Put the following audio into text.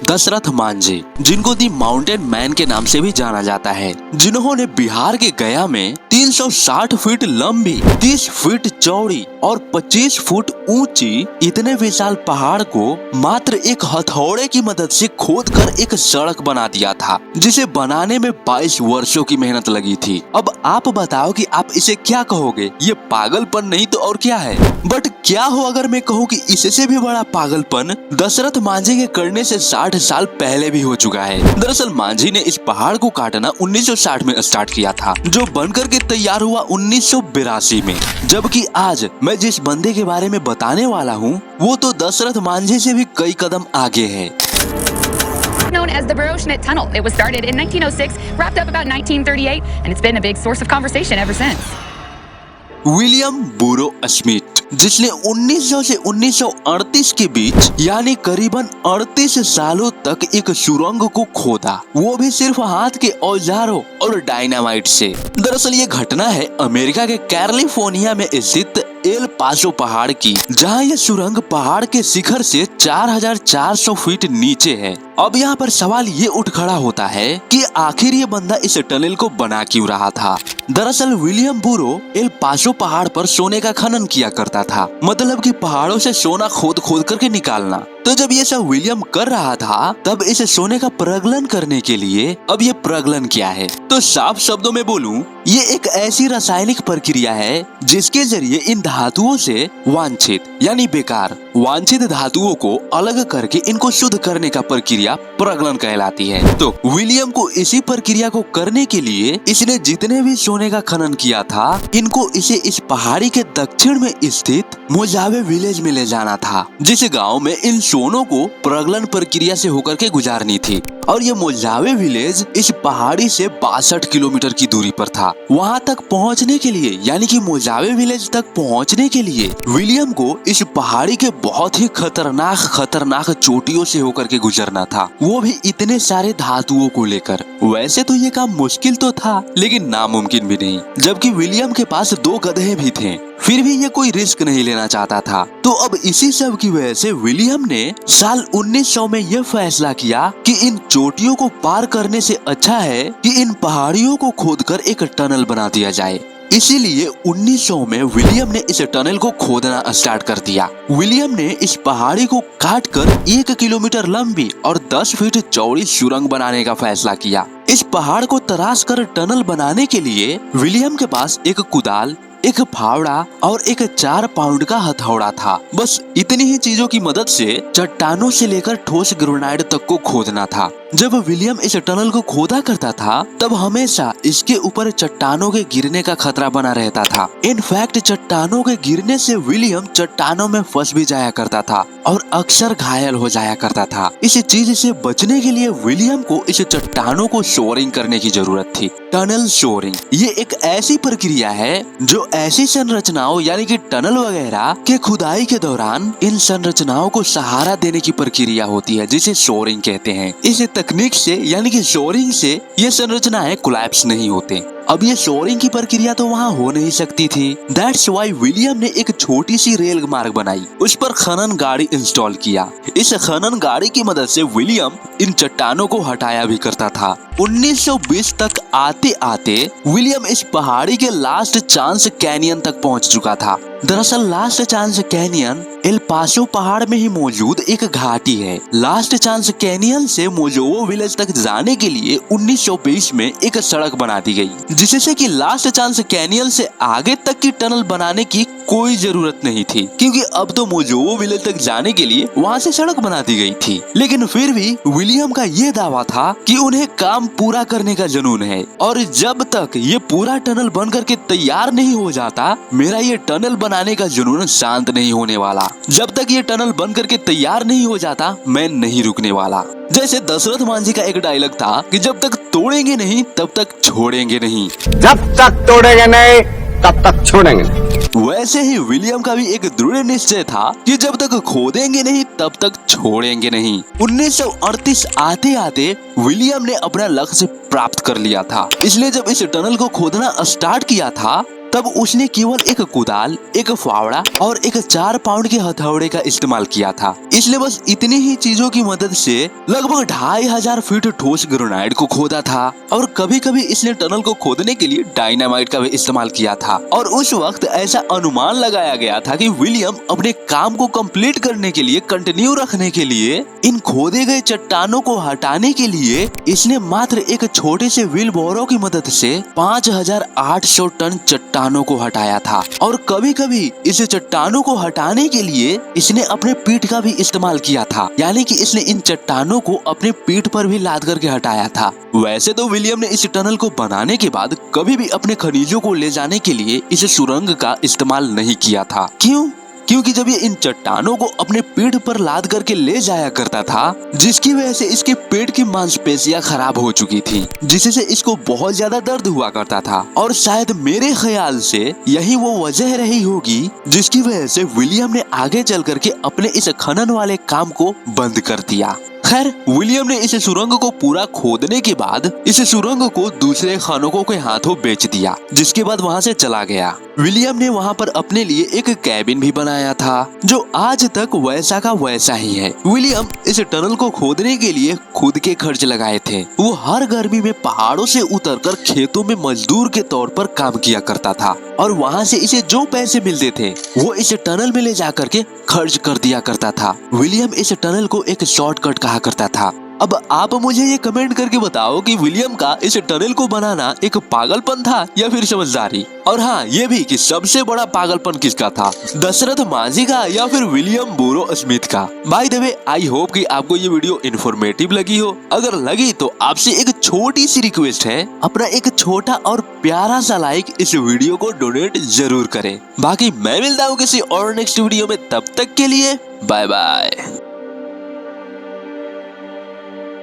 दशरथ मांझी, जिनको दी mountain man के नाम से भी जाना जाता है, जिन्होंने बिहार के गया में 360 फीट लंबी, 30 फीट चौड़ी और 25 फुट ऊंची इतने विशाल पहाड़ को मात्र एक हथौड़े की मदद से खोदकर एक सड़क बना दिया था, जिसे बनाने में 22 वर्षों की मेहनत लगी थी। अब आप बताओ कि आप इसे क्या कहोगे? ये पागलपन नहीं तो और क्या है? बट क्या हो अगर मैं कहूँ कि इससे भी बड़ा पागलपन दशरथ मांझी के करने से 60 साल पहले भी हो चुका है। दरअसल मांझी ने इस पहाड़ को काटना 1960 में स्टार्ट किया था, जो बनकर के तैयार हुआ 1982 में। जबकि आज मैं जिस बंदे के बारे में बताने वाला हूँ वो तो दशरथ मांझी से भी कई कदम आगे है। Known as the Baroshnet Tunnel. It was started in 1906, wrapped up about 1938, and it's been a big source of conversation ever since. William बुरो स्मिथ, जिसने 1900 से 1938 के बीच यानी करीबन 38 सालों तक एक सुरंग को खोदा, वो भी सिर्फ हाथ के औजारों और डायनामाइट से। दरअसल ये घटना है अमेरिका के कैलिफोर्निया में स्थित एल पासो पहाड़ की, जहां ये सुरंग पहाड़ के शिखर से 4400 फीट नीचे है। अब यहाँ पर सवाल ये उठ खड़ा होता है कि आखिर ये बंदा इस टनल को बना क्यों रहा था। दरअसल विलियम बुरो एल पासो पहाड़ पर सोने का खनन किया करता था, मतलब कि पहाड़ों से सोना खोद खोद करके निकालना। तो जब ये सब विलियम कर रहा था तब इसे सोने का प्रगलन करने के लिए, अब ये प्रगलन क्या है तो साफ शब्दों में बोलूं, ये एक ऐसी रासायनिक प्रक्रिया है जिसके जरिए इन धातुओं से वांछित यानी बेकार वांछित धातुओं को अलग करके इनको शुद्ध करने का प्रक्रिया प्रगलन कहलाती है। तो विलियम को इसी प्रक्रिया को करने के लिए इसने जितने भी सोने का खनन किया था, इनको इसे इस पहाड़ी के दक्षिण में स्थित मोजावे विलेज में ले जाना था, जिस गाँव में इन सोनों को प्रगलन प्रक्रिया से होकर के गुजारनी थी। और ये मोजावे विलेज इस पहाड़ी से 62 किलोमीटर की दूरी पर था। वहाँ तक पहुँचने के लिए यानी कि मोजावे विलेज तक पहुँचने के लिए विलियम को इस पहाड़ी के बहुत ही खतरनाक चोटियों से होकर के गुजरना था, वो भी इतने सारे धातुओं को लेकर। वैसे तो ये काम मुश्किल तो था लेकिन नामुमकिन भी नहीं, जबकि विलियम के पास 2 गधे भी थे, फिर भी ये कोई रिस्क नहीं लेना चाहता था। तो अब इसी सब की वजह से विलियम ने साल 1900 में यह फैसला किया कि इन चोटियों को पार करने से अच्छा है कि इन पहाड़ियों को खोदकर एक टनल बना दिया जाए। इसीलिए 1900 में विलियम ने इस टनल को खोदना स्टार्ट कर दिया। विलियम ने इस पहाड़ी को काटकर 1 किलोमीटर लंबी और 10 फीट चौड़ी सुरंग बनाने का फैसला किया। इस पहाड़ को तराश कर टनल बनाने के लिए विलियम के पास एक कुदाल, एक फावड़ा और एक 4 पाउंड का हथौड़ा था। बस इतनी ही चीजों की मदद से चट्टानों से लेकर ठोस ग्रेनाइट तक को खोदना था। जब विलियम इस टनल को खोदा करता था तब हमेशा इसके ऊपर चट्टानों के गिरने का खतरा बना रहता था। इनफैक्ट चट्टानों के गिरने से विलियम चट्टानों में फंस भी जाया करता था और अक्सर घायल हो जाया करता था। इस चीज से बचने के लिए विलियम को इस चट्टानों को शोरिंग करने की जरूरत थी। टनल शोरिंग ये एक ऐसी प्रक्रिया है जो ऐसी संरचनाओं यानी कि टनल वगैरह के खुदाई के दौरान इन संरचनाओं को सहारा देने की प्रक्रिया होती है, जिसे शोरिंग कहते हैं। इस तकनीक से यानी कि शोरिंग से ये संरचनाएं कोलैप्स नहीं होते। अब ये शोरिंग की प्रक्रिया तो वहाँ हो नहीं सकती थी। दैट्स वाई विलियम ने एक छोटी सी रेल मार्ग बनाई, उस पर खनन गाड़ी इंस्टॉल किया। इस खनन गाड़ी की मदद से विलियम इन चट्टानों को हटाया भी करता था। 1920 तक आते आते विलियम इस पहाड़ी के लास्ट चांस कैनियन तक पहुंच चुका था। दरअसल last chance canyon El Paso पहाड़ में ही मौजूद एक घाटी है। लास्ट चांस कैनियन से मोजोवो विलेज तक जाने के लिए 1920 में एक सड़क बना दी गई, जिससे कि लास्ट चांस कैनियन से आगे तक की टनल बनाने की कोई जरूरत नहीं थी, क्योंकि अब तो मोजोवो विलेज तक जाने के लिए वहाँ से सड़क बना दी गई थी। लेकिन फिर भी विलियम का ये दावा था कि उन्हें काम पूरा करने का जुनून है और जब तक ये पूरा टनल बन करके तैयार नहीं हो जाता, मेरा ये टनल बनाने का जुनून शांत नहीं होने वाला। जब तक ये टनल बन करके तैयार नहीं हो जाता, मैं नहीं रुकने वाला। जैसे दशरथ मांझी का एक डायलॉग था कि जब तक तोड़ेंगे नहीं तब तक छोड़ेंगे नहीं, जब तक तोड़ेंगे नहीं तब तक छोड़ेंगे नहीं। वैसे ही विलियम का भी एक दृढ़ निश्चय था कि जब तक खोदेंगे नहीं तब तक छोड़ेंगे नहीं। 1938 आते आते विलियम ने अपना लक्ष्य प्राप्त कर लिया था। इसलिए जब इस टनल को खोदना स्टार्ट किया था तब उसने केवल एक कुदाल, एक फावड़ा और एक 4 पाउंड के हथौड़े का इस्तेमाल किया था। इसने बस इतनी ही चीजों की मदद से लगभग 2500 फीट ठोस ग्रेनाइट को खोदा था और कभी कभी इसने टनल को खोदने के लिए डायनामाइट का भी इस्तेमाल किया था। और उस वक्त ऐसा अनुमान लगाया गया था कि विलियम अपने काम को कंप्लीट करने के लिए, कंटिन्यू रखने के लिए, इन खोदे गए चट्टानों को हटाने के लिए इसने मात्र एक छोटे से व्हील बोरो की मदद से 5800 टन चट्टानों को हटाया था। और कभी कभी इस चट्टानों को हटाने के लिए इसने अपने पीठ का भी इस्तेमाल किया था, यानी कि इसने इन चट्टानों को अपने पीठ पर भी लाद करके हटाया था। वैसे तो विलियम ने इस टनल को बनाने के बाद कभी भी अपने खनिजों को ले जाने के लिए इस सुरंग का इस्तेमाल नहीं किया था। क्यों? क्योंकि जब ये इन चट्टानों को अपने पीठ पर लाद करके ले जाया करता था, जिसकी वजह से इसके पेट की मांसपेशियां खराब हो चुकी थी, जिससे इसको बहुत ज्यादा दर्द हुआ करता था। और शायद मेरे ख्याल से यही वो वजह रही होगी जिसकी वजह से विलियम ने आगे चल करके अपने इस खनन वाले काम को बंद कर दिया। खैर, विलियम ने इस सुरंग को पूरा खोदने के बाद इस सुरंग को दूसरे खनकों के हाथों बेच दिया, जिसके बाद वहाँ से चला गया। विलियम ने वहाँ पर अपने लिए एक कैबिन भी बनाया था जो आज तक वैसा का वैसा ही है। विलियम इस टनल को खोदने के लिए खुद के खर्च लगाए थे। वो हर गर्मी में पहाड़ों से उतरकर खेतों में मजदूर के तौर पर काम किया करता था और वहाँ से इसे जो पैसे मिलते थे वो इस टनल में ले जाकर के खर्च कर दिया करता था। विलियम इस टनल को एक शॉर्टकट कहा करता था। अब आप मुझे ये कमेंट करके बताओ कि विलियम का इस टनल को बनाना एक पागलपन था या फिर समझदारी। और हाँ, ये भी कि सबसे बड़ा पागलपन किसका था, दशरथ माझी का या फिर विलियम बुरो स्मिथ का। By the way, I hope कि आपको ये वीडियो इन्फॉर्मेटिव लगी हो। अगर लगी तो आपसे एक छोटी सी रिक्वेस्ट है, अपना एक छोटा और प्यारा सा लाइक इस वीडियो को डोनेट जरूर करें। बाकी मैं मिलता हूँ किसी और नेक्स्ट वीडियो में, तब तक के लिए बाय बाय।